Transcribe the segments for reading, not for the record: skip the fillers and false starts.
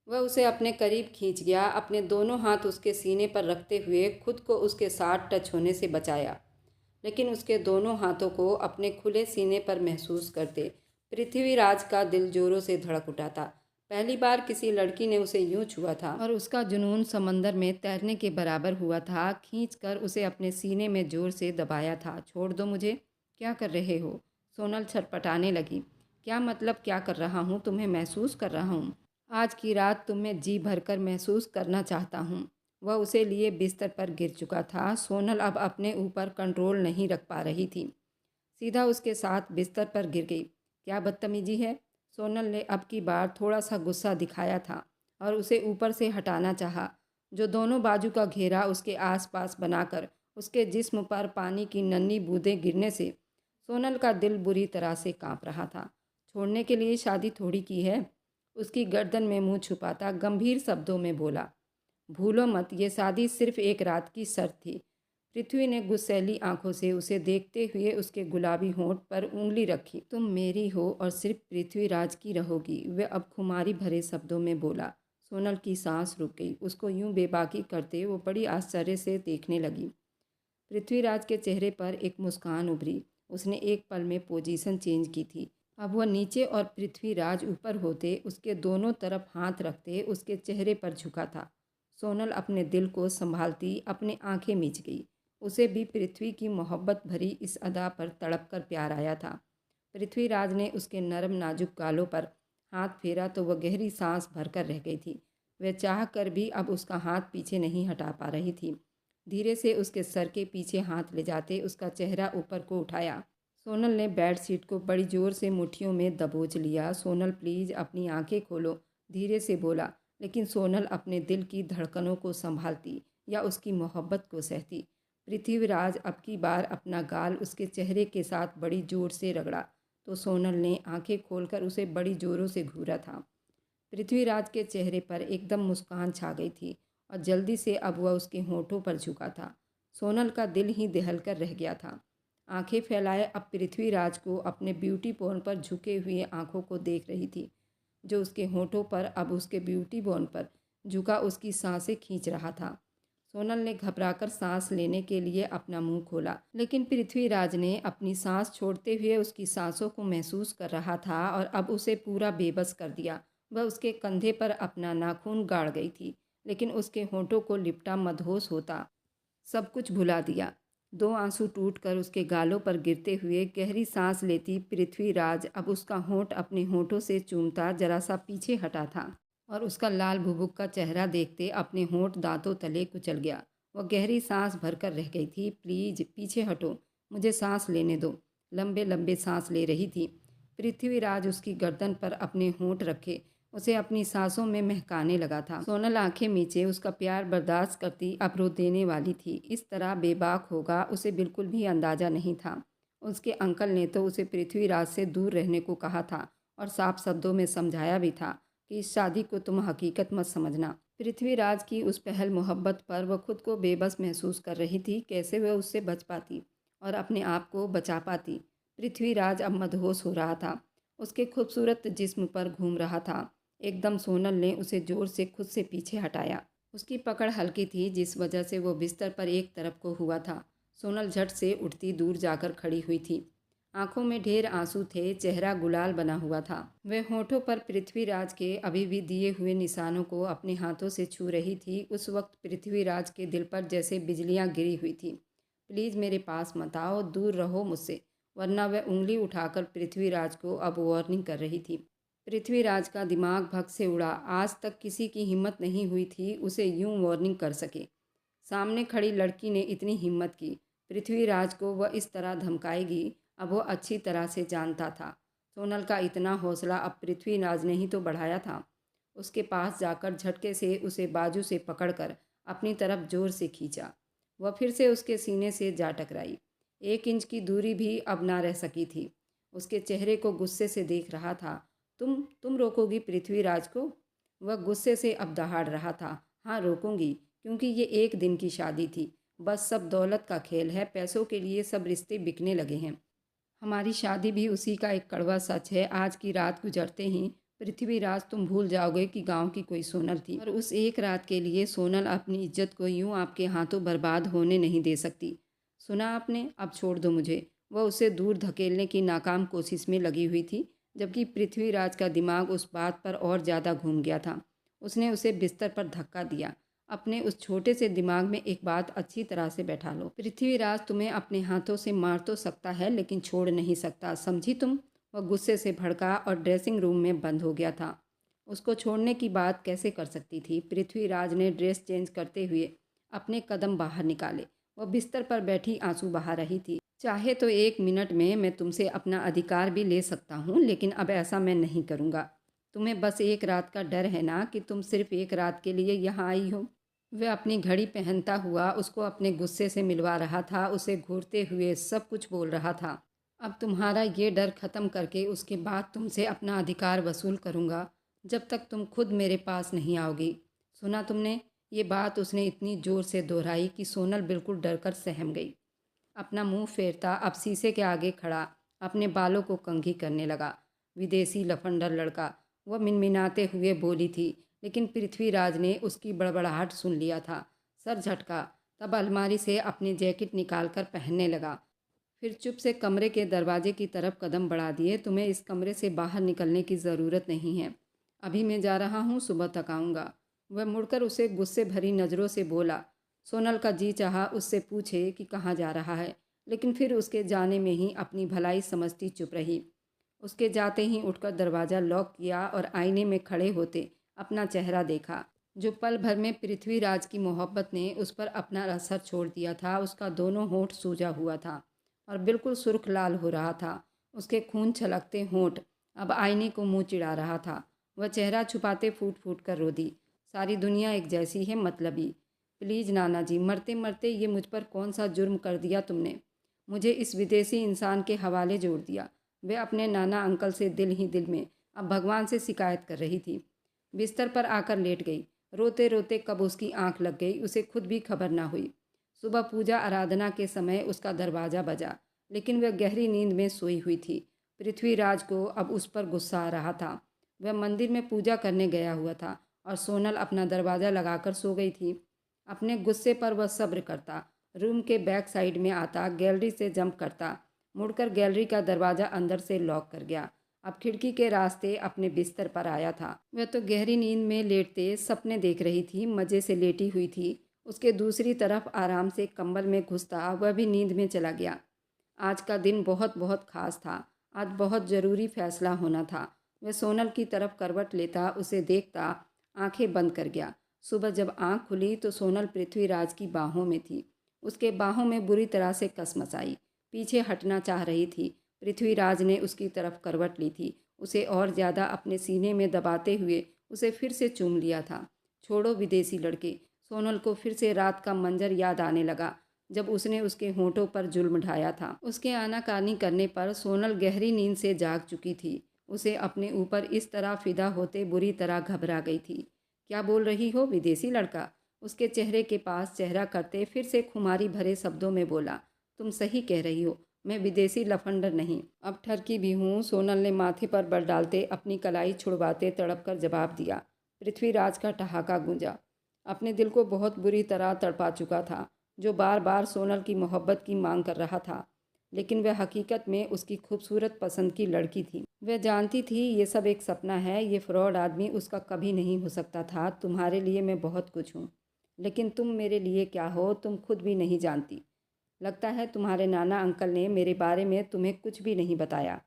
वह उसे अपने करीब खींच गया, अपने दोनों हाथ उसके सीने पर रखते हुए खुद को उसके साथ टच होने से बचाया। लेकिन उसके दोनों हाथों को अपने खुले सीने पर महसूस करते पृथ्वीराज का दिल जोरों से धड़क उठा था। पहली बार किसी लड़की ने उसे यूं छुआ था और उसका जुनून समंदर में तैरने के बराबर हुआ था। खींचकर उसे अपने सीने में जोर से दबाया था। छोड़ दो मुझे। क्या कर रहे हो? सोनल छटपटाने लगी। क्या मतलब क्या कर रहा हूँ? तुम्हें महसूस कर रहा हूँ। आज की रात तुम्हें जी भरकर महसूस करना चाहता हूँ। वह उसे लिए बिस्तर पर गिर चुका था। सोनल अब अपने ऊपर कंट्रोल नहीं रख पा रही थी, सीधा उसके साथ बिस्तर पर गिर गई। क्या बदतमीजी है! सोनल ने अब की बार थोड़ा सा गुस्सा दिखाया था और उसे ऊपर से हटाना चाहा, जो दोनों बाजू का घेरा उसके आसपास बनाकर उसके जिस्म पर पानी की नन्ही बूंदें गिरने से सोनल का दिल बुरी तरह से कांप रहा था। छोड़ने के लिए शादी थोड़ी की है। उसकी गर्दन में मुंह छुपाता गंभीर शब्दों में बोला। भूलो मत, ये शादी सिर्फ एक रात की शर्त थी। पृथ्वी ने गुस्सैली आंखों से उसे देखते हुए उसके गुलाबी होंठ पर उंगली रखी। तुम मेरी हो और सिर्फ पृथ्वीराज की रहोगी, वे अब खुमारी भरे शब्दों में बोला। सोनल की सांस रुक गई। उसको यूं बेबाकी करते वो बड़ी आश्चर्य से देखने लगी। पृथ्वीराज के चेहरे पर एक मुस्कान उभरी। उसने एक पल में पोजीशन चेंज की थी। अब वह नीचे और पृथ्वीराज ऊपर होते, उसके दोनों तरफ हाथ रखते उसके चेहरे पर झुका था। सोनल अपने दिल को संभालती अपनी आंखें मीच गई। उसे भी पृथ्वी की मोहब्बत भरी इस अदा पर तड़प कर प्यार आया था। पृथ्वीराज ने उसके नरम नाजुक गालों पर हाथ फेरा तो वह गहरी सांस भरकर रह गई थी। वह चाह कर भी अब उसका हाथ पीछे नहीं हटा पा रही थी। धीरे से उसके सर के पीछे हाथ ले जाते उसका चेहरा ऊपर को उठाया। सोनल ने बेड शीट को बड़ी जोर से मुट्ठियों में दबोच लिया। सोनल प्लीज़ अपनी आंखें खोलो, धीरे से बोला। लेकिन सोनल अपने दिल की धड़कनों को संभालती या उसकी मोहब्बत को सहती। पृथ्वीराज अब की बार अपना गाल उसके चेहरे के साथ बड़ी जोर से रगड़ा तो सोनल ने आंखें खोलकर उसे बड़ी जोरों से घूरा था। पृथ्वीराज के चेहरे पर एकदम मुस्कान छा गई थी और जल्दी से अब वह उसके होठों पर झुका था। सोनल का दिल ही दहल कर रह गया था। आंखें फैलाए अब पृथ्वीराज को अपने ब्यूटी बोन पर झुके हुए आंखों को देख रही थी, जो उसके होठों पर अब उसके ब्यूटी बोन पर झुका उसकी सांसें खींच रहा था। सोनल ने घबराकर सांस लेने के लिए अपना मुंह खोला, लेकिन पृथ्वीराज ने अपनी सांस छोड़ते हुए उसकी सांसों को महसूस कर रहा था और अब उसे पूरा बेबस कर दिया। वह उसके कंधे पर अपना नाखून गाड़ गई थी, लेकिन उसके होठों को लिपटा मदहोश होता सब कुछ भुला दिया। दो आंसू टूटकर उसके गालों पर गिरते हुए गहरी सांस लेती पृथ्वीराज अब उसका होंठ अपने होठों से चूमता जरा सा पीछे हटा था और उसका लाल भुभुक का चेहरा देखते अपने होंठ दांतों तले कुचल गया। वह गहरी सांस भरकर रह गई थी। प्लीज पीछे हटो, मुझे सांस लेने दो। लंबे लंबे सांस ले रही थी। पृथ्वीराज उसकी गर्दन पर अपने होंठ रखे उसे अपनी सांसों में महकाने लगा था। सोनल आंखें मीचे उसका प्यार बर्दाश्त करती अब रो देने वाली थी। इस तरह बेबाक होगा उसे बिल्कुल भी अंदाजा नहीं था। उसके अंकल ने तो उसे पृथ्वीराज से दूर रहने को कहा था और साफ शब्दों में समझाया भी था कि इस शादी को तुम हकीकत मत समझना। पृथ्वीराज की उस पहल मोहब्बत पर वह खुद को बेबस महसूस कर रही थी। कैसे वह उससे बच पाती और अपने आप को बचा पाती। पृथ्वीराज अब मदहोश हो रहा था, उसके खूबसूरत जिस्म पर घूम रहा था। एकदम सोनल ने उसे जोर से खुद से पीछे हटाया। उसकी पकड़ हल्की थी, जिस वजह से वो बिस्तर पर एक तरफ को हुआ था। सोनल झट से उठती दूर जाकर खड़ी हुई थी। आंखों में ढेर आंसू थे, चेहरा गुलाल बना हुआ था। वह होठों पर पृथ्वीराज के अभी भी दिए हुए निशानों को अपने हाथों से छू रही थी। उस वक्त पृथ्वीराज के दिल पर जैसे बिजलियां गिरी हुई थी। प्लीज़ मेरे पास मत आओ, दूर रहो मुझसे, वरना वह उंगली उठाकर पृथ्वीराज को अब वार्निंग कर रही थी। पृथ्वीराज का दिमाग भग से उड़ा। आज तक किसी की हिम्मत नहीं हुई थी उसे यूं वार्निंग कर सके। सामने खड़ी लड़की ने इतनी हिम्मत की। पृथ्वीराज को वह इस तरह धमकाएगी, अब वह अच्छी तरह से जानता था। सोनल का इतना हौसला अब पृथ्वीराज ने ही तो बढ़ाया था। उसके पास जाकर झटके से उसे बाजू से पकड़कर अपनी तरफ जोर से खींचा। वह फिर से उसके सीने से जा टकराई। 1 इंच की दूरी भी अब ना रह सकी थी। उसके चेहरे को गुस्से से देख रहा था। तुम रोकोगी पृथ्वीराज को? वह गुस्से से अब दहाड़ रहा था। हाँ रोकूंगी, क्योंकि ये एक दिन की शादी थी। बस सब दौलत का खेल है, पैसों के लिए सब रिश्ते बिकने लगे हैं। हमारी शादी भी उसी का एक कड़वा सच है। आज की रात गुजरते ही पृथ्वीराज, तुम भूल जाओगे कि गांव की कोई सोनल थी, और उस एक रात के लिए सोनल अपनी इज्जत को यूं आपके हाथों बर्बाद होने नहीं दे सकती। सुना आपने? अब छोड़ दो मुझे। वह उसे दूर धकेलने की नाकाम कोशिश में लगी हुई थी, जबकि पृथ्वीराज का दिमाग उस बात पर और ज़्यादा घूम गया था। उसने उसे बिस्तर पर धक्का दिया। अपने उस छोटे से दिमाग में एक बात अच्छी तरह से बैठा लो। पृथ्वीराज तुम्हें अपने हाथों से मार तो सकता है, लेकिन छोड़ नहीं सकता, समझी तुम? वह गुस्से से भड़का और ड्रेसिंग रूम में बंद हो गया था। उसको छोड़ने की बात कैसे कर सकती थी? पृथ्वीराज ने ड्रेस चेंज करते हुए अपने कदम बाहर निकाले। वह बिस्तर पर बैठी आंसू बहा रही थी। चाहे तो 1 मिनट में मैं तुमसे अपना अधिकार भी ले सकता हूँ, लेकिन अब ऐसा मैं नहीं करूँगा। तुम्हें बस एक रात का डर है ना, कि तुम सिर्फ एक रात के लिए यहाँ आई हो? वह अपनी घड़ी पहनता हुआ उसको अपने गुस्से से मिलवा रहा था, उसे घूरते हुए सब कुछ बोल रहा था। अब तुम्हारा ये डर ख़त्म करके उसके बाद तुमसे अपना अधिकार वसूल करूँगा, जब तक तुम खुद मेरे पास नहीं आओगी। सुना तुमने? ये बात उसने इतनी ज़ोर से दोहराई कि सोनल बिल्कुल डरकर सहम गई। अपना मुंह फेरता अब शीशे के आगे खड़ा अपने बालों को कंघी करने लगा। विदेशी लफंडर लड़का, वह मिनमिनाते हुए बोली थी, लेकिन पृथ्वीराज ने उसकी बड़बड़ाहट सुन लिया था। सर झटका, तब अलमारी से अपनी जैकेट निकालकर पहनने लगा। फिर चुप से कमरे के दरवाजे की तरफ कदम बढ़ा दिए। तुम्हें इस कमरे से बाहर निकलने की ज़रूरत नहीं है। अभी मैं जा रहा हूँ, सुबह तक आऊँगा। वह मुड़कर उसे गुस्से भरी नज़रों से बोला। सोनल का जी चाहा उससे पूछे कि कहाँ जा रहा है, लेकिन फिर उसके जाने में ही अपनी भलाई समझती चुप रही। उसके जाते ही उठकर दरवाज़ा लॉक किया और आईने में खड़े होते अपना चेहरा देखा। जो पल भर में पृथ्वीराज की मोहब्बत ने उस पर अपना असर छोड़ दिया था, उसका दोनों होंठ सूजा हुआ था और बिल्कुल सुर्ख लाल हो रहा था। उसके खून छलकते होंठ अब आईने को मुंह चिढ़ा रहा था। वह चेहरा छुपाते फूट फूट कर रो दी। सारी दुनिया एक जैसी है, मतलबी। प्लीज़ नाना जी, मरते मरते ये मुझ पर कौन सा जुर्म कर दिया तुमने? मुझे इस विदेशी इंसान के हवाले जोड़ दिया। वह अपने नाना अंकल से दिल ही दिल में अब भगवान से शिकायत कर रही थी। बिस्तर पर आकर लेट गई। रोते रोते कब उसकी आंख लग गई, उसे खुद भी खबर ना हुई। सुबह पूजा आराधना के समय उसका दरवाज़ा बजा, लेकिन वह गहरी नींद में सोई हुई थी। पृथ्वीराज को अब उस पर गुस्सा आ रहा था। वह मंदिर में पूजा करने गया हुआ था और सोनल अपना दरवाज़ा लगाकर सो गई थी। अपने गुस्से पर वह सब्र करता, रूम के बैक साइड में आता, गैलरी से जंप करता, मुड़कर गैलरी का दरवाज़ा अंदर से लॉक कर गया। अब खिड़की के रास्ते अपने बिस्तर पर आया था। वह तो गहरी नींद में लेटते सपने देख रही थी, मज़े से लेटी हुई थी। उसके दूसरी तरफ आराम से कंबल में घुसता वह भी नींद में चला गया। आज का दिन बहुत बहुत ख़ास था। आज बहुत ज़रूरी फैसला होना था। वह सोनल की तरफ करवट लेता, उसे देखता, आंखें बंद कर गया। सुबह जब आंख खुली तो सोनल पृथ्वीराज की बाहों में थी। उसके बाहों में बुरी तरह से कसमस आई। पीछे हटना चाह रही थी। पृथ्वीराज ने उसकी तरफ करवट ली थी। उसे और ज़्यादा अपने सीने में दबाते हुए उसे फिर से चूम लिया था। छोड़ो विदेशी लड़के। सोनल को फिर से रात का मंजर याद आने लगा, जब उसने उसके होंठों पर जुल्म ढाया था। उसके आनाकानी करने पर सोनल गहरी नींद से जाग चुकी थी। उसे अपने ऊपर इस तरह फिदा होते बुरी तरह घबरा गई थी। क्या बोल रही हो, विदेशी लड़का? उसके चेहरे के पास चेहरा करते फिर से खुमारी भरे शब्दों में बोला। तुम सही कह रही हो, मैं विदेशी लफंडर नहीं, अब ठरकी भी हूँ। सोनल ने माथे पर बल डालते अपनी कलाई छुड़वाते तड़प कर जवाब दिया। पृथ्वीराज का ठहाका गूंजा। अपने दिल को बहुत बुरी तरह तड़पा चुका था, जो बार बार सोनल की मोहब्बत की मांग कर रहा था, लेकिन वह हकीकत में उसकी खूबसूरत पसंद की लड़की थी। वह जानती थी ये सब एक सपना है, ये फ्रॉड आदमी उसका कभी नहीं हो सकता था। तुम्हारे लिए मैं बहुत कुछ हूँ, लेकिन तुम मेरे लिए क्या हो तुम खुद भी नहीं जानती। लगता है तुम्हारे नाना अंकल ने मेरे बारे में तुम्हें कुछ भी नहीं बताया।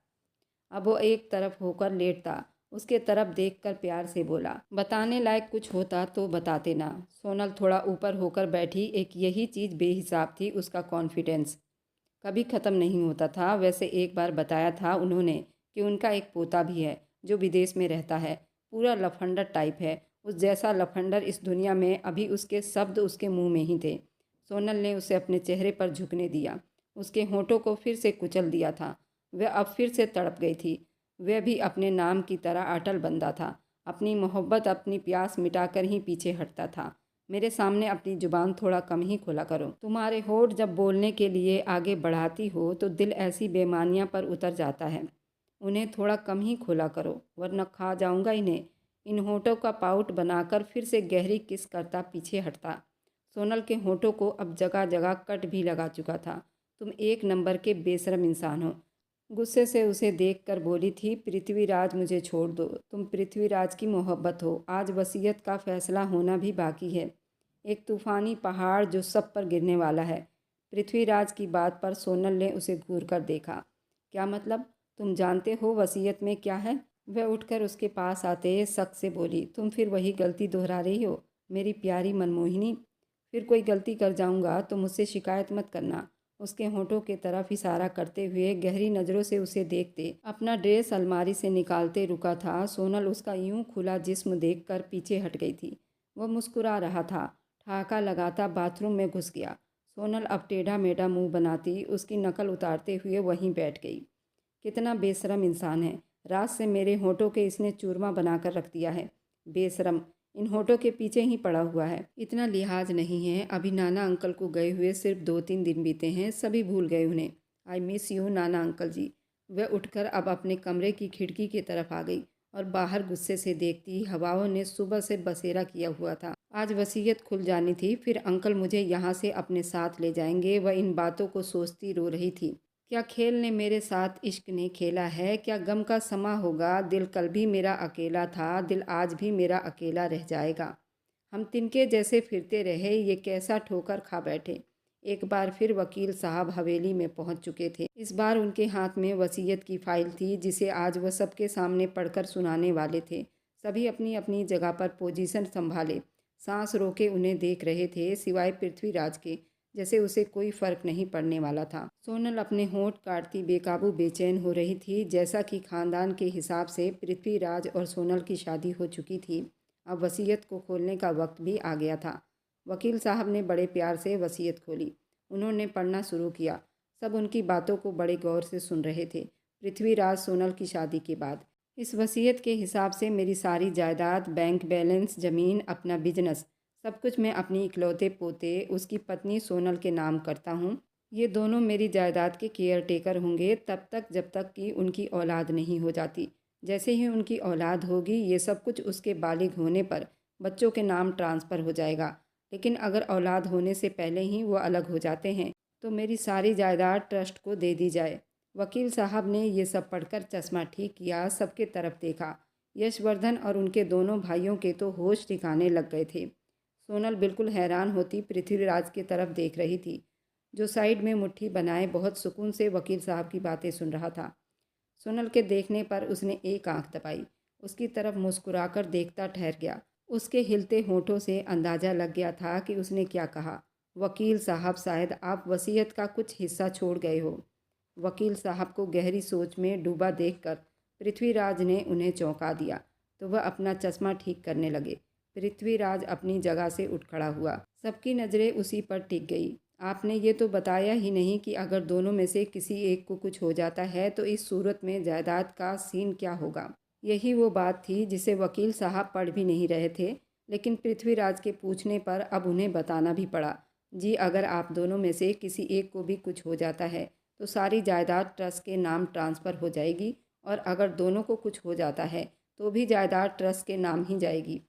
अब वो एक तरफ होकर लेटता, उसके तरफ देखकर प्यार से बोला। बताने लायक कुछ होता तो बताते ना। सोनल थोड़ा ऊपर होकर बैठी। एक यही चीज़ बेहिसाब थी, उसका कॉन्फिडेंस कभी ख़त्म नहीं होता था। वैसे एक बार बताया था उन्होंने कि उनका एक पोता भी है जो विदेश में रहता है। पूरा लफंडर टाइप है। उस जैसा लफंडर इस दुनिया में, अभी उसके शब्द उसके मुंह में ही थे। सोनल ने उसे अपने चेहरे पर झुकने दिया, उसके होठों को फिर से कुचल दिया था। वह अब फिर से तड़प गई थी। वह भी अपने नाम की तरह अटल बंदा था। अपनी मोहब्बत, अपनी प्यास मिटाकर ही पीछे हटता था। मेरे सामने अपनी ज़ुबान थोड़ा कम ही खोला करो। तुम्हारे होठ जब बोलने के लिए आगे बढ़ाती हो तो दिल ऐसी बेमानियां पर उतर जाता है। उन्हें थोड़ा कम ही खोला करो वरना खा जाऊंगा इन्हें। इन होठों का पाउट बनाकर फिर से गहरी किस करता पीछे हटता। सोनल के होठों को अब जगह जगह कट भी लगा चुका था। तुम एक नंबर के बेशरम इंसान हो। गुस्से से उसे देखकर बोली थी, पृथ्वीराज मुझे छोड़ दो। तुम पृथ्वीराज की मोहब्बत हो। आज वसीयत का फैसला होना भी बाकी है। एक तूफानी पहाड़ जो सब पर गिरने वाला है। पृथ्वीराज की बात पर सोनल ने उसे घूर कर देखा। क्या मतलब? तुम जानते हो वसीयत में क्या है? वह उठकर उसके पास आते शक से बोली, तुम फिर वही गलती दोहरा रही हो मेरी प्यारी मनमोहिनी। फिर कोई गलती कर जाऊंगा तो मुझसे शिकायत मत करना। उसके होठों के तरफ इशारा करते हुए गहरी नज़रों से उसे देखते अपना ड्रेस अलमारी से निकालते रुका था। सोनल उसका यूं खुला जिस्म देखकर पीछे हट गई थी। वह मुस्कुरा रहा था। ठहाका लगाता बाथरूम में घुस गया। सोनल अब टेढ़ा मेढ़ा मुंह बनाती उसकी नकल उतारते हुए वहीं बैठ गई। कितना बेशरम इंसान है। रात से मेरे होठों के इसने चूरमा बनाकर रख दिया है। बेशरम, इन होठों के पीछे ही पड़ा हुआ है। इतना लिहाज नहीं है। अभी नाना अंकल को गए हुए सिर्फ 2-3 दिन बीते हैं, सभी भूल गए उन्हें। I miss you Nana uncle जी। वह उठकर अब अपने कमरे की खिड़की की तरफ आ गई और बाहर गुस्से से देखती हवाओं ने सुबह से बसेरा किया हुआ था। आज वसीयत खुल जानी थी, फिर अंकल मुझे यहाँ से अपने साथ ले जाएंगे। वह इन बातों को सोचती रो रही थी। क्या खेल ने मेरे साथ इश्क ने खेला है? क्या गम का समा होगा? दिल कल भी मेरा अकेला था, दिल आज भी मेरा अकेला रह जाएगा। हम तिनके जैसे फिरते रहे, ये कैसा ठोकर खा बैठे। एक बार फिर वकील साहब हवेली में पहुंच चुके थे। इस बार उनके हाथ में वसीयत की फाइल थी जिसे आज वह सबके सामने पढ़कर सुनाने वाले थे। सभी अपनी अपनी जगह पर पोजीशन संभाले सांस रोके उन्हें देख रहे थे, सिवाय पृथ्वीराज के, जैसे उसे कोई फर्क नहीं पड़ने वाला था। सोनल अपने होंठ काटती बेकाबू बेचैन हो रही थी। जैसा कि खानदान के हिसाब से पृथ्वीराज और सोनल की शादी हो चुकी थी, अब वसीयत को खोलने का वक्त भी आ गया था। वकील साहब ने बड़े प्यार से वसीयत खोली। उन्होंने पढ़ना शुरू किया। सब उनकी बातों को बड़े गौर से सुन रहे थे। पृथ्वीराज सोनल की शादी के बाद, इस वसीयत के हिसाब से मेरी सारी जायदाद, बैंक बैलेंस, ज़मीन, अपना बिजनेस, सब कुछ मैं अपनी इकलौते पोते उसकी पत्नी सोनल के नाम करता हूँ। ये दोनों मेरी जायदाद के केयर टेकर होंगे तब तक जब तक कि उनकी औलाद नहीं हो जाती। जैसे ही उनकी औलाद होगी ये सब कुछ उसके बालिग होने पर बच्चों के नाम ट्रांसफ़र हो जाएगा। लेकिन अगर औलाद होने से पहले ही वो अलग हो जाते हैं तो मेरी सारी जायदाद ट्रस्ट को दे दी जाए। वकील साहब ने ये सब पढ़कर चश्मा ठीक किया, सबके तरफ देखा। यशवर्धन और उनके दोनों भाइयों के तो होश ठिकाने लग गए थे। सोनल बिल्कुल हैरान होती पृथ्वीराज की तरफ देख रही थी, जो साइड में मुट्ठी बनाए बहुत सुकून से वकील साहब की बातें सुन रहा था। सोनल के देखने पर उसने एक आंख दबाई, उसकी तरफ मुस्कुराकर देखता ठहर गया। उसके हिलते होठों से अंदाज़ा लग गया था कि उसने क्या कहा। वकील साहब, शायद आप वसीयत का कुछ हिस्सा छोड़ गए हो। वकील साहब को गहरी सोच में डूबा देखकर पृथ्वीराज ने उन्हें चौंका दिया तो वह अपना चश्मा ठीक करने लगे। पृथ्वीराज अपनी जगह से उठ खड़ा हुआ। सबकी नज़रें उसी पर टिक गई। आपने ये तो बताया ही नहीं कि अगर दोनों में से किसी एक को कुछ हो जाता है तो इस सूरत में जायदाद का सीन क्या होगा। यही वो बात थी जिसे वकील साहब पढ़ भी नहीं रहे थे, लेकिन पृथ्वीराज के पूछने पर अब उन्हें बताना भी पड़ा। जी, अगर आप दोनों में से किसी एक को भी कुछ हो जाता है तो सारी जायदाद ट्रस्ट के नाम ट्रांसफ़र हो जाएगी, और अगर दोनों को कुछ हो जाता है तो भी जायदाद ट्रस्ट के नाम ही जाएगी।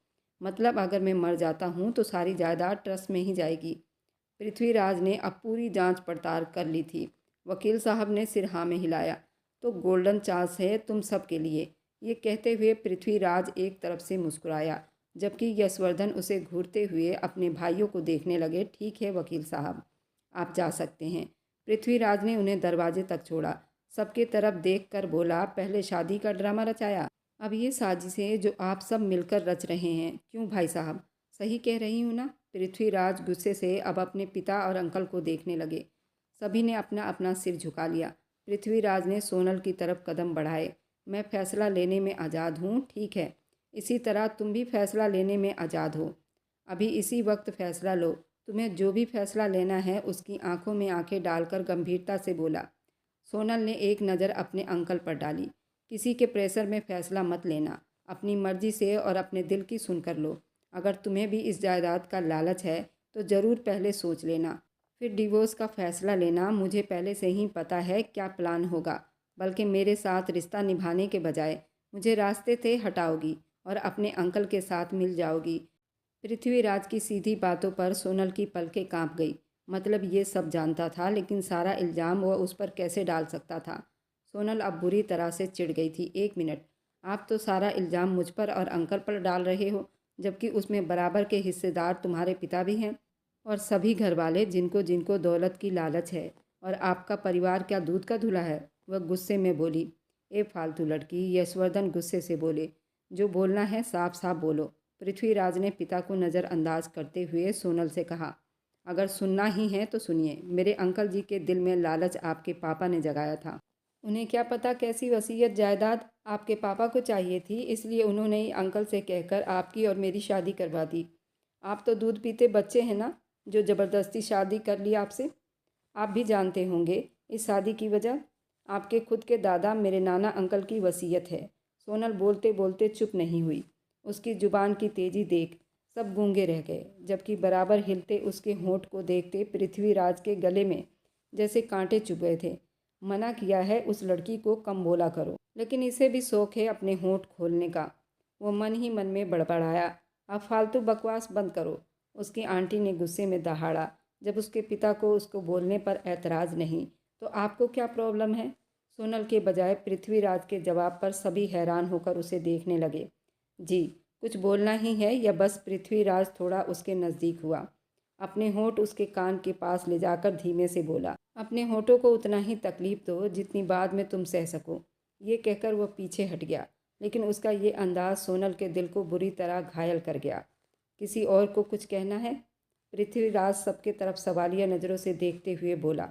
मतलब अगर मैं मर जाता हूँ तो सारी जायदाद ट्रस्ट में ही जाएगी। पृथ्वीराज ने अब पूरी जांच पड़ताल कर ली थी। वकील साहब ने सिर हाँ में हिलाया। तो गोल्डन चांस है तुम सब के लिए। ये कहते हुए पृथ्वीराज एक तरफ से मुस्कुराया, जबकि यशवर्धन उसे घूरते हुए अपने भाइयों को देखने लगे। ठीक है वकील साहब, आप जा सकते हैं। पृथ्वीराज ने उन्हें दरवाजे तक छोड़ा। सबके तरफ देख कर बोला, पहले शादी का ड्रामा रचाया, अब ये साजिशें जो आप सब मिलकर रच रहे हैं, क्यों भाई साहब? सही कह रही हूँ ना? पृथ्वीराज गुस्से से अब अपने पिता और अंकल को देखने लगे। सभी ने अपना अपना सिर झुका लिया। पृथ्वीराज ने सोनल की तरफ कदम बढ़ाए। मैं फैसला लेने में आज़ाद हूँ, ठीक है? इसी तरह तुम भी फैसला लेने में आज़ाद हो। अभी इसी वक्त फैसला लो। तुम्हें जो भी फैसला लेना है। उसकी आंखों में आंखें डालकर गंभीरता से बोला। सोनल ने एक नज़र अपने अंकल पर डाली। किसी के प्रेशर में फ़ैसला मत लेना, अपनी मर्ज़ी से और अपने दिल की सुनकर लो। अगर तुम्हें भी इस जायदाद का लालच है तो ज़रूर पहले सोच लेना, फिर डिवोर्स का फ़ैसला लेना। मुझे पहले से ही पता है क्या प्लान होगा। बल्कि मेरे साथ रिश्ता निभाने के बजाय मुझे रास्ते से हटाओगी और अपने अंकल के साथ मिल जाओगी। पृथ्वीराज की सीधी बातों पर सोनल की पलकें कांप गई। मतलब ये सब जानता था, लेकिन सारा इल्ज़ाम वह उस पर कैसे डाल सकता था। सोनल अब बुरी तरह से चिढ़ गई थी। एक मिनट, आप तो सारा इल्ज़ाम मुझ पर और अंकल पर डाल रहे हो, जबकि उसमें बराबर के हिस्सेदार तुम्हारे पिता भी हैं और सभी घर वाले जिनको जिनको दौलत की लालच है। और आपका परिवार क्या दूध का धुला है? वह गुस्से में बोली। ए फालतू लड़की, यशवर्धन गुस्से से बोले। जो बोलना है साफ साफ बोलो। पृथ्वीराज ने पिता को नज़रअंदाज करते हुए सोनल से कहा। अगर सुनना ही है तो सुनिए। मेरे अंकल जी के दिल में लालच आपके पापा ने जगाया था। उन्हें क्या पता कैसी वसीयत जायदाद आपके पापा को चाहिए थी, इसलिए उन्होंने ही अंकल से कहकर आपकी और मेरी शादी करवा दी। आप तो दूध पीते बच्चे हैं ना, जो ज़बरदस्ती शादी कर ली आपसे। आप भी जानते होंगे इस शादी की वजह आपके खुद के दादा मेरे नाना अंकल की वसीयत है। सोनल बोलते बोलते चुप नहीं हुई। उसकी जुबान की तेजी देख सब गूंगे रह गए, जबकि बराबर हिलते उसके होंठ को देखते पृथ्वीराज के गले में जैसे कांटे चुभ गए थे। मना किया है उस लड़की को कम बोला करो, लेकिन इसे भी शौक है अपने होंठ खोलने का। वो मन ही मन में बड़बड़ाया। अब फालतू बकवास बंद करो। उसकी आंटी ने गुस्से में दहाड़ा। जब उसके पिता को उसको बोलने पर ऐतराज़ नहीं तो आपको क्या प्रॉब्लम है? सोनल के बजाय पृथ्वीराज के जवाब पर सभी हैरान होकर उसे देखने लगे। जी, कुछ बोलना ही है या बस? पृथ्वीराज थोड़ा उसके नज़दीक हुआ, अपने होंठ उसके कान के पास ले जाकर धीमे से बोला। अपने होठों को उतना ही तकलीफ दो जितनी बाद में तुम सह सको। ये कहकर वह पीछे हट गया, लेकिन उसका ये अंदाज सोनल के दिल को बुरी तरह घायल कर गया। किसी और को कुछ कहना है? पृथ्वीराज सबके तरफ सवालिया नज़रों से देखते हुए बोला।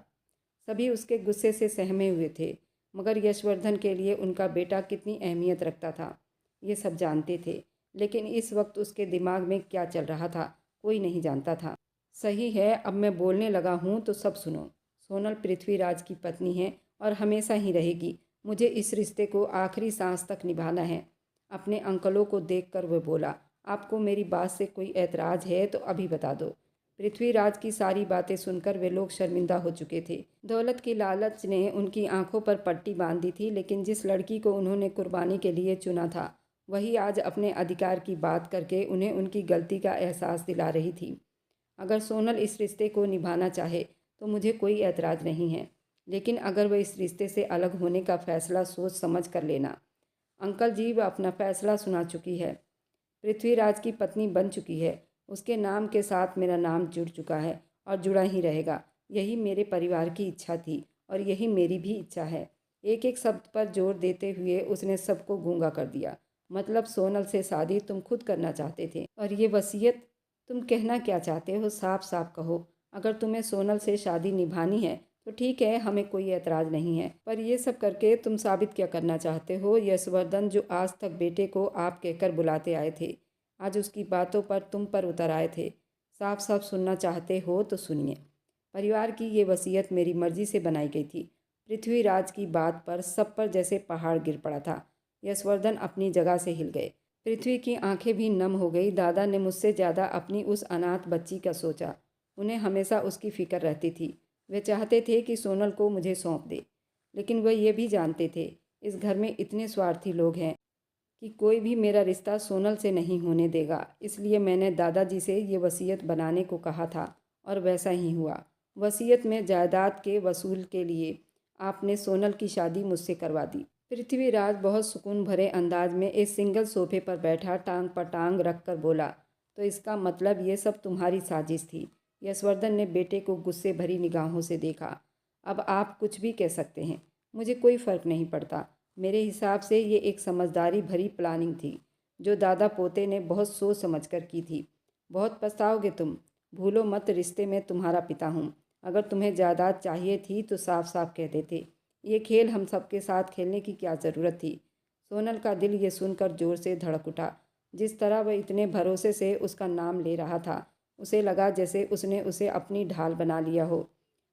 सभी उसके गुस्से से सहमे हुए थे, मगर यशवर्धन के लिए उनका बेटा कितनी अहमियत रखता था ये सब जानते थे। लेकिन इस वक्त उसके दिमाग में क्या चल रहा था कोई नहीं जानता था। सही है, अब मैं बोलने लगा हूँ तो सब सुनो। सोनल पृथ्वीराज की पत्नी है और हमेशा ही रहेगी। मुझे इस रिश्ते को आखिरी सांस तक निभाना है। अपने अंकलों को देखकर वह बोला। आपको मेरी बात से कोई ऐतराज़ है तो अभी बता दो। पृथ्वीराज की सारी बातें सुनकर वे लोग शर्मिंदा हो चुके थे। दौलत की लालच ने उनकी आंखों पर पट्टी बांध दी थी, लेकिन जिस लड़की को उन्होंने कुर्बानी के लिए चुना था वही आज अपने अधिकार की बात करके उन्हें उनकी गलती का एहसास दिला रही थी। अगर सोनल इस रिश्ते को निभाना चाहे तो मुझे कोई ऐतराज़ नहीं है, लेकिन अगर वह इस रिश्ते से अलग होने का फ़ैसला सोच समझ कर लेना। अंकल जी, वह अपना फ़ैसला सुना चुकी है। पृथ्वीराज की पत्नी बन चुकी है। उसके नाम के साथ मेरा नाम जुड़ चुका है और जुड़ा ही रहेगा। यही मेरे परिवार की इच्छा थी और यही मेरी भी इच्छा है। एक एक शब्द पर जोर देते हुए उसने सबको गूंगा कर दिया। मतलब सोनल से शादी तुम खुद करना चाहते थे, और ये वसीयत? तुम कहना क्या चाहते हो? साफ साफ कहो। अगर तुम्हें सोनल से शादी निभानी है तो ठीक है, हमें कोई ऐतराज़ नहीं है, पर यह सब करके तुम साबित क्या करना चाहते हो? यशवर्धन, जो आज तक बेटे को आप कहकर बुलाते आए थे, आज उसकी बातों पर तुम पर उतर आए थे। साफ साफ सुनना चाहते हो तो सुनिए। परिवार की ये वसीयत मेरी मर्जी से बनाई गई थी। पृथ्वीराज की बात पर सब पर जैसे पहाड़ गिर पड़ा था। यशवर्धन अपनी जगह से हिल गए। पृथ्वी की आंखें भी नम हो गई। दादा ने मुझसे ज़्यादा अपनी उस अनाथ बच्ची का सोचा। उन्हें हमेशा उसकी फ़िक्र रहती थी। वे चाहते थे कि सोनल को मुझे सौंप दे, लेकिन वह ये भी जानते थे इस घर में इतने स्वार्थी लोग हैं कि कोई भी मेरा रिश्ता सोनल से नहीं होने देगा। इसलिए मैंने दादाजी से ये वसीयत बनाने को कहा था और वैसा ही हुआ। वसीयत में जायदाद के वसूल के लिए आपने सोनल की शादी मुझसे करवा दी। पृथ्वीराज बहुत सुकून भरे अंदाज में एक सिंगल सोफे पर बैठा टांग पर टांग रख कर बोला। तो इसका मतलब ये सब तुम्हारी साजिश थी? यशवर्धन ने बेटे को गुस्से भरी निगाहों से देखा। अब आप कुछ भी कह सकते हैं, मुझे कोई फ़र्क नहीं पड़ता। मेरे हिसाब से ये एक समझदारी भरी प्लानिंग थी जो दादा पोते ने बहुत सोच समझ कर की थी। बहुत पछताओगे तुम। भूलो मत, रिश्ते में तुम्हारा पिता हूँ। अगर तुम्हें जायदाद चाहिए थी तो साफ साफ कह देते। ये खेल हम सबके साथ खेलने की क्या ज़रूरत थी? सोनल का दिल ये सुनकर ज़ोर से धड़क उठा। जिस तरह वह इतने भरोसे से उसका नाम ले रहा था, उसे लगा जैसे उसने उसे अपनी ढाल बना लिया हो।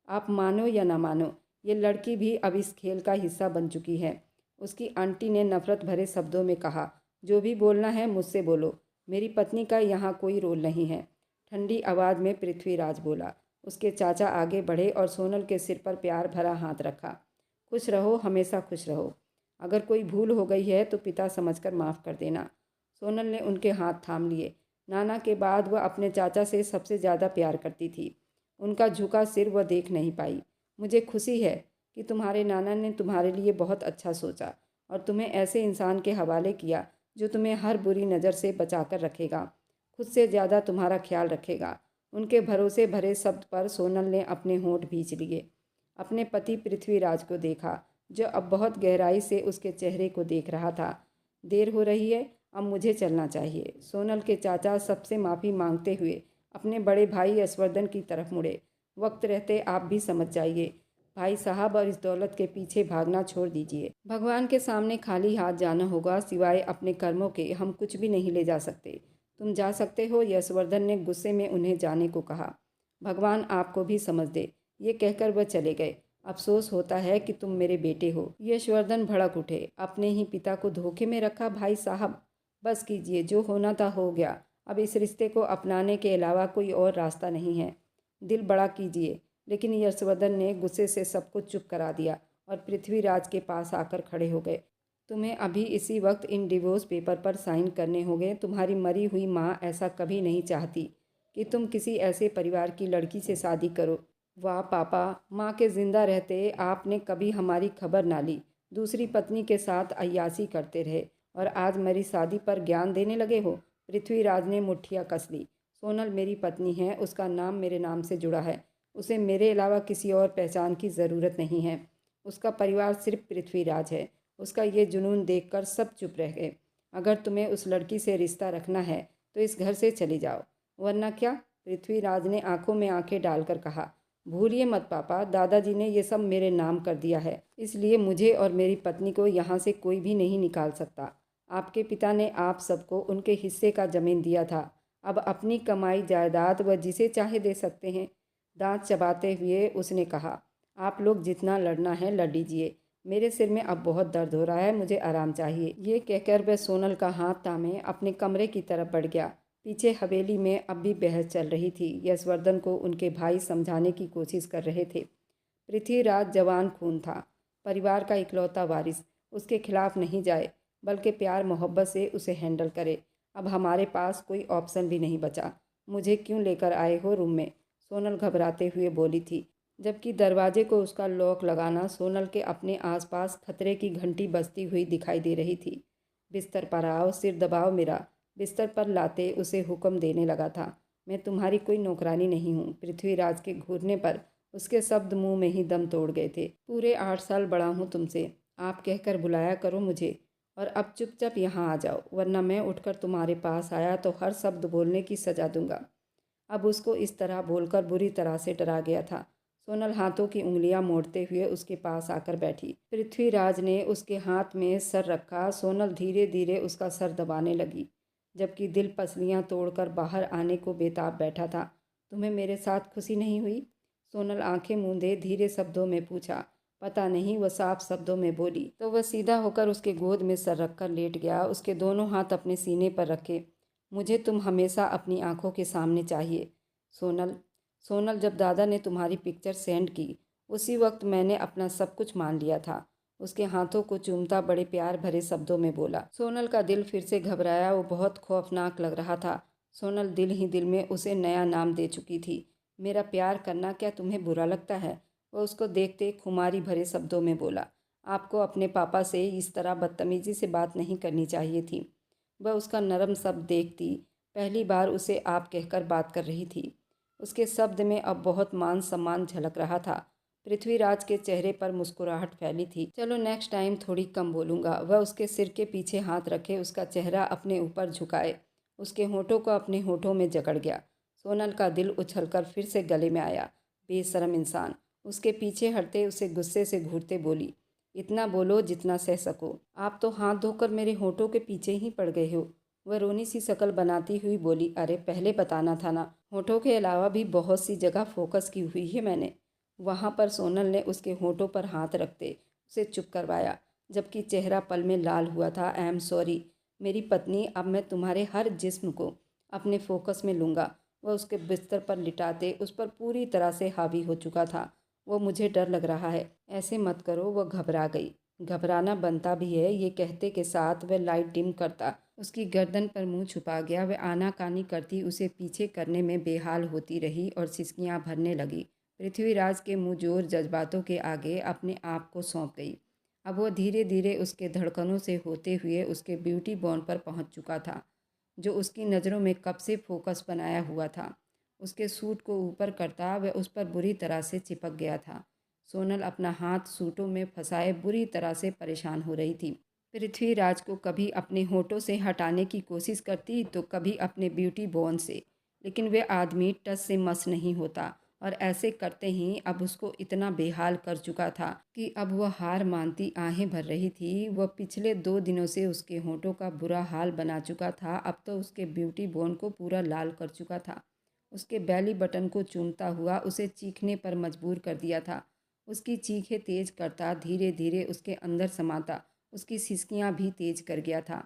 आप मानो या ना मानो, ये लड़की भी अब इस खेल का हिस्सा बन चुकी है। उसकी आंटी ने नफरत भरे शब्दों में कहा। जो भी बोलना है मुझसे बोलो। मेरी पत्नी का यहाँ कोई रोल नहीं है। ठंडी आवाज़ में पृथ्वीराज बोला। उसके चाचा आगे बढ़े और सोनल के सिर पर प्यार भरा हाथ रखा। खुश रहो, हमेशा खुश रहो। अगर कोई भूल हो गई है तो पिता समझकर माफ़ कर देना। सोनल ने उनके हाथ थाम लिए। नाना के बाद वह अपने चाचा से सबसे ज़्यादा प्यार करती थी। उनका झुका सिर वह देख नहीं पाई। मुझे खुशी है कि तुम्हारे नाना ने तुम्हारे लिए बहुत अच्छा सोचा और तुम्हें ऐसे इंसान के हवाले किया जो तुम्हें हर बुरी नज़र से बचा कर रखेगा, खुद से ज़्यादा तुम्हारा ख्याल रखेगा। उनके भरोसे भरे शब्द पर सोनल ने अपने होंठ भींच लिए। अपने पति पृथ्वीराज को देखा, जो अब बहुत गहराई से उसके चेहरे को देख रहा था। देर हो रही है, अब मुझे चलना चाहिए। सोनल के चाचा सबसे माफ़ी मांगते हुए अपने बड़े भाई यशवर्धन की तरफ मुड़े। वक्त रहते आप भी समझ जाइए भाई साहब, और इस दौलत के पीछे भागना छोड़ दीजिए। भगवान के सामने खाली हाथ जाना होगा, सिवाय अपने कर्मों के हम कुछ भी नहीं ले जा सकते। तुम जा सकते हो, यशवर्धन ने गुस्से में उन्हें जाने को कहा। भगवान आपको भी समझ दे, ये कहकर वह चले गए। अफसोस होता है कि तुम मेरे बेटे हो। यशवर्धन भड़क उठे। अपने ही पिता को धोखे में रखा भाई साहब। बस कीजिए, जो होना था हो गया। अब इस रिश्ते को अपनाने के अलावा कोई और रास्ता नहीं है। दिल बड़ा कीजिए। लेकिन यशवर्धन ने गुस्से से सब कुछ चुप करा दिया और पृथ्वीराज के पास आकर खड़े हो गए। तुम्हें अभी इसी वक्त इन डिवोर्स पेपर पर साइन करने होंगे। तुम्हारी मरी हुई माँ ऐसा कभी नहीं चाहती कि तुम किसी ऐसे परिवार की लड़की से शादी करो। वाह पापा, माँ के जिंदा रहते आपने कभी हमारी खबर ना ली। दूसरी पत्नी के साथ अय्याशी करते रहे और आज मेरी शादी पर ज्ञान देने लगे हो। पृथ्वीराज ने मुट्ठियाँ कस ली। सोनल मेरी पत्नी है, उसका नाम मेरे नाम से जुड़ा है। उसे मेरे अलावा किसी और पहचान की ज़रूरत नहीं है। उसका परिवार सिर्फ पृथ्वीराज है। उसका ये जुनून देखकर सब चुप रह गए। अगर तुम्हें उस लड़की से रिश्ता रखना है तो इस घर से चली जाओ, वरना क्या? पृथ्वीराज ने आंखों में आंखें डालकर कहा। भूलिए मत पापा, दादाजी ने ये सब मेरे नाम कर दिया है, इसलिए मुझे और मेरी पत्नी को यहाँ से कोई भी नहीं निकाल सकता। आपके पिता ने आप सबको उनके हिस्से का ज़मीन दिया था। अब अपनी कमाई जायदाद वह जिसे चाहे दे सकते हैं। दांत चबाते हुए उसने कहा, आप लोग जितना लड़ना है लड़ लीजिए। मेरे सिर में अब बहुत दर्द हो रहा है, मुझे आराम चाहिए। ये कहकर वह सोनल का हाथ थामे अपने कमरे की तरफ बढ़ गया। पीछे हवेली में अब भी बहस चल रही थी। यशवर्धन को उनके भाई समझाने की कोशिश कर रहे थे। पृथ्वीराज जवान खून था, परिवार का इकलौता वारिस। उसके खिलाफ नहीं जाए, बल्कि प्यार मोहब्बत से उसे हैंडल करे। अब हमारे पास कोई ऑप्शन भी नहीं बचा। मुझे क्यों लेकर आए हो रूम में? सोनल घबराते हुए बोली थी, जबकि दरवाजे को उसका लॉक लगाना सोनल के अपने आसपास खतरे की घंटी बजती हुई दिखाई दे रही थी। बिस्तर पर आओ, सिर दबाओ मेरा। बिस्तर पर लाते उसे हुक्म देने लगा था। मैं तुम्हारी कोई नौकरानी नहीं हूँ। पृथ्वीराज के घूरने पर उसके शब्द मुंह में ही दम तोड़ गए थे। पूरे 8 साल बड़ा हूँ तुमसे, आप कहकर बुलाया करो मुझे। और अब चुपचाप यहाँ आ जाओ, वरना मैं उठकर तुम्हारे पास आया तो हर शब्द बोलने की सजा दूंगा। अब उसको इस तरह बोलकर बुरी तरह से डरा गया था। सोनल हाथों की उंगलियां मोड़ते हुए उसके पास आकर बैठी। पृथ्वीराज ने उसके हाथ में सर रखा। सोनल धीरे धीरे उसका सर दबाने लगी, जबकि दिल पसलियां तोड़कर बाहर आने को बेताब बैठा था। तुम्हें मेरे साथ खुशी नहीं हुई? सोनल आंखें मूंदे धीरे शब्दों में पूछा। पता नहीं, वह साफ शब्दों में बोली तो वह सीधा होकर उसके गोद में सर रखकर लेट गया, उसके दोनों हाथ अपने सीने पर रखे। मुझे तुम हमेशा अपनी आंखों के सामने चाहिए सोनल। सोनल, जब दादा ने तुम्हारी पिक्चर सेंड की, उसी वक्त मैंने अपना सब कुछ मान लिया था। उसके हाथों को चूमता बड़े प्यार भरे शब्दों में बोला। सोनल का दिल फिर से घबराया। वो बहुत खौफनाक लग रहा था। सोनल दिल ही दिल में उसे नया नाम दे चुकी थी। मेरा प्यार करना क्या तुम्हें बुरा लगता है? वह उसको देखते खुमारी भरे शब्दों में बोला। आपको अपने पापा से इस तरह बदतमीजी से बात नहीं करनी चाहिए थी। वह उसका नरम शब्द देखती पहली बार उसे आप कहकर बात कर रही थी। उसके शब्द में अब बहुत मान सम्मान झलक रहा था। पृथ्वीराज के चेहरे पर मुस्कुराहट फैली थी। चलो नेक्स्ट टाइम थोड़ी कम बोलूँगा। वह उसके सिर के पीछे हाथ रखे उसका चेहरा अपने ऊपर झुकाए, उसके होठों को अपने होठों में जकड़ गया। सोनल का दिल उछलकर फिर से गले में आया। बेशरम इंसान। उसके पीछे हटते उसे गुस्से से घूरते बोली, इतना बोलो जितना सह सको। आप तो हाथ धोकर मेरे होठों के पीछे ही पड़ गए हो। वह रोनी सी शक्ल बनाती हुई बोली, अरे पहले बताना था ना, होठों के अलावा भी बहुत सी जगह फोकस की हुई है मैंने। वहाँ पर सोनल ने उसके होठों पर हाथ रखते उसे चुप करवाया, जबकि चेहरा पल में लाल हुआ था। आई एम सॉरी मेरी पत्नी, अब मैं तुम्हारे हर जिस्म को अपने फोकस में लूँगा। वह उसके बिस्तर पर लिटाते उस पर पूरी तरह से हावी हो चुका था। वो मुझे डर लग रहा है, ऐसे मत करो। वह घबरा गई। घबराना बनता भी है, ये कहते के साथ वह लाइट डिम करता उसकी गर्दन पर मुंह छुपा गया। वह आनाकानी करती उसे पीछे करने में बेहाल होती रही और सिसकियां भरने लगी। पृथ्वीराज के मुँह जोर जज्बातों के आगे अपने आप को सौंप गई। अब वह धीरे धीरे उसके धड़कनों से होते हुए उसके ब्यूटी बॉन्ड पर पहुंच चुका था, जो उसकी नज़रों में कब से फोकस बनाया हुआ था। उसके सूट को ऊपर करता वह उस पर बुरी तरह से चिपक गया था। सोनल अपना हाथ सूटों में फंसाए बुरी तरह से परेशान हो रही थी। पृथ्वीराज को कभी अपने होठों से हटाने की कोशिश करती तो कभी अपने ब्यूटी बॉन्ड से, लेकिन वे आदमी टच से मस नहीं होता। और ऐसे करते ही अब उसको इतना बेहाल कर चुका था कि अब वह हार मानती आहें भर रही थी। वह पिछले 2 दिनों से उसके होठों का बुरा हाल बना चुका था, अब तो उसके ब्यूटी बॉन्ड को पूरा लाल कर चुका था। उसके बैली बटन को चूमता हुआ उसे चीखने पर मजबूर कर दिया था। उसकी चीखें तेज करता धीरे धीरे उसके अंदर समाता उसकी सिसकियां भी तेज कर गया था।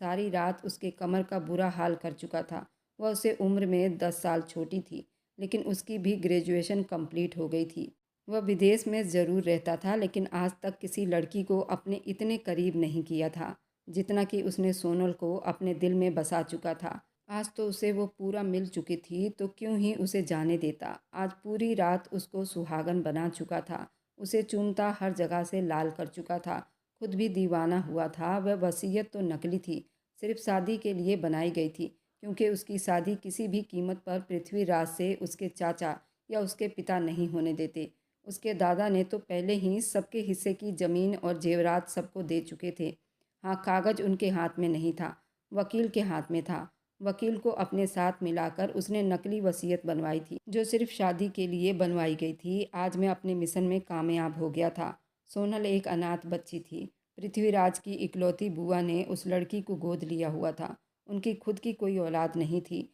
सारी रात उसके कमर का बुरा हाल कर चुका था। वह उसे उम्र में 10 साल छोटी थी, लेकिन उसकी भी ग्रेजुएशन कंप्लीट हो गई थी। वह विदेश में ज़रूर रहता था, लेकिन आज तक किसी लड़की को अपने इतने करीब नहीं किया था जितना कि उसने सोनल को अपने दिल में बसा चुका था। आज तो उसे वो पूरा मिल चुकी थी, तो क्यों ही उसे जाने देता। आज पूरी रात उसको सुहागन बना चुका था, उसे चूमता हर जगह से लाल कर चुका था, खुद भी दीवाना हुआ था। वह वसीयत तो नकली थी, सिर्फ शादी के लिए बनाई गई थी, क्योंकि उसकी शादी किसी भी कीमत पर पृथ्वीराज से उसके चाचा या उसके पिता नहीं होने देते। उसके दादा ने तो पहले ही सबके हिस्से की ज़मीन और जेवरात सबको दे चुके थे। हाँ, कागज़ उनके हाथ में नहीं था, वकील के हाथ में था। वकील को अपने साथ मिलाकर उसने नकली वसीयत बनवाई थी, जो सिर्फ शादी के लिए बनवाई गई थी। आज मैं अपने मिशन में कामयाब हो गया था। सोनल एक अनाथ बच्ची थी। पृथ्वीराज की इकलौती बुआ ने उस लड़की को गोद लिया हुआ था। उनकी खुद की कोई औलाद नहीं थी,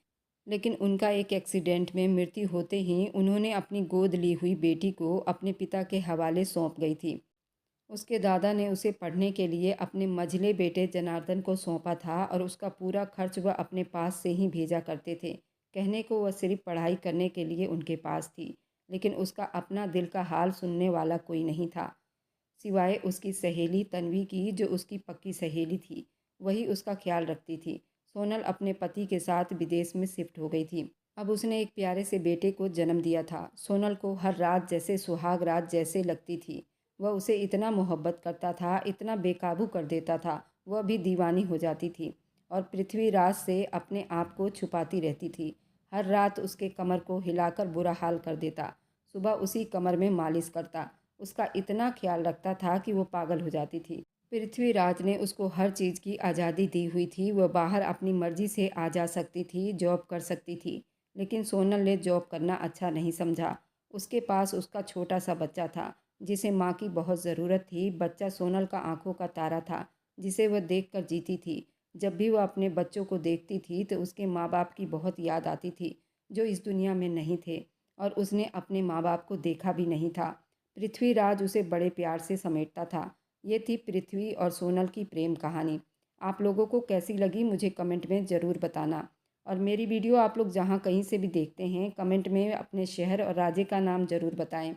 लेकिन उनका एक एक्सीडेंट में मृत्यु होते ही उन्होंने अपनी गोद ली हुई बेटी को अपने पिता के हवाले सौंप गई थी। उसके दादा ने उसे पढ़ने के लिए अपने मझले बेटे जनार्दन को सौंपा था और उसका पूरा खर्च वह अपने पास से ही भेजा करते थे। कहने को वह सिर्फ पढ़ाई करने के लिए उनके पास थी, लेकिन उसका अपना दिल का हाल सुनने वाला कोई नहीं था, सिवाय उसकी सहेली तन्वी की, जो उसकी पक्की सहेली थी। वही उसका ख्याल रखती थी। सोनल अपने पति के साथ विदेश में शिफ्ट हो गई थी। अब उसने एक प्यारे से बेटे को जन्म दिया था। सोनल को हर रात जैसे सुहाग रात जैसे लगती थी। वह उसे इतना मोहब्बत करता था, इतना बेकाबू कर देता था, वह भी दीवानी हो जाती थी और पृथ्वीराज से अपने आप को छुपाती रहती थी। हर रात उसके कमर को हिलाकर बुरा हाल कर देता, सुबह उसी कमर में मालिश करता, उसका इतना ख्याल रखता था कि वो पागल हो जाती थी। पृथ्वीराज ने उसको हर चीज़ की आज़ादी दी हुई थी। वह बाहर अपनी मर्जी से आ जा सकती थी, जॉब कर सकती थी, लेकिन सोनल ने जॉब करना अच्छा नहीं समझा। उसके पास उसका छोटा सा बच्चा था, जिसे माँ की बहुत ज़रूरत थी। बच्चा सोनल का आंखों का तारा था, जिसे वह देखकर जीती थी। जब भी वह अपने बच्चों को देखती थी तो उसके माँ बाप की बहुत याद आती थी, जो इस दुनिया में नहीं थे, और उसने अपने माँ बाप को देखा भी नहीं था। पृथ्वीराज उसे बड़े प्यार से समेटता था। ये थी पृथ्वी और सोनल की प्रेम कहानी। आप लोगों को कैसी लगी मुझे कमेंट में ज़रूर बताना। और मेरी वीडियो आप लोग जहाँ कहीं से भी देखते हैं, कमेंट में अपने शहर और राज्य का नाम ज़रूर बताएं।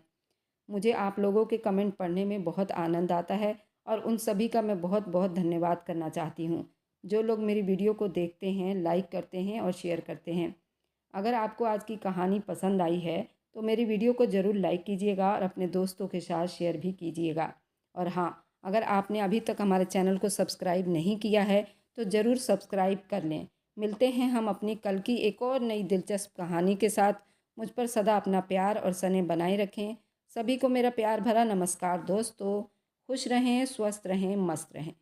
मुझे आप लोगों के कमेंट पढ़ने में बहुत आनंद आता है और उन सभी का मैं बहुत बहुत धन्यवाद करना चाहती हूँ, जो लोग मेरी वीडियो को देखते हैं, लाइक करते हैं और शेयर करते हैं। अगर आपको आज की कहानी पसंद आई है तो मेरी वीडियो को ज़रूर लाइक कीजिएगा और अपने दोस्तों के साथ शेयर भी कीजिएगा। और हाँ, अगर आपने अभी तक हमारे चैनल को सब्सक्राइब नहीं किया है तो ज़रूर सब्सक्राइब कर लें। मिलते हैं हम अपनी कल की एक और नई दिलचस्प कहानी के साथ। मुझ पर सदा अपना प्यार और स्नेह बनाए रखें। सभी को मेरा प्यार भरा नमस्कार दोस्तों। खुश रहें, स्वस्थ रहें, मस्त रहें।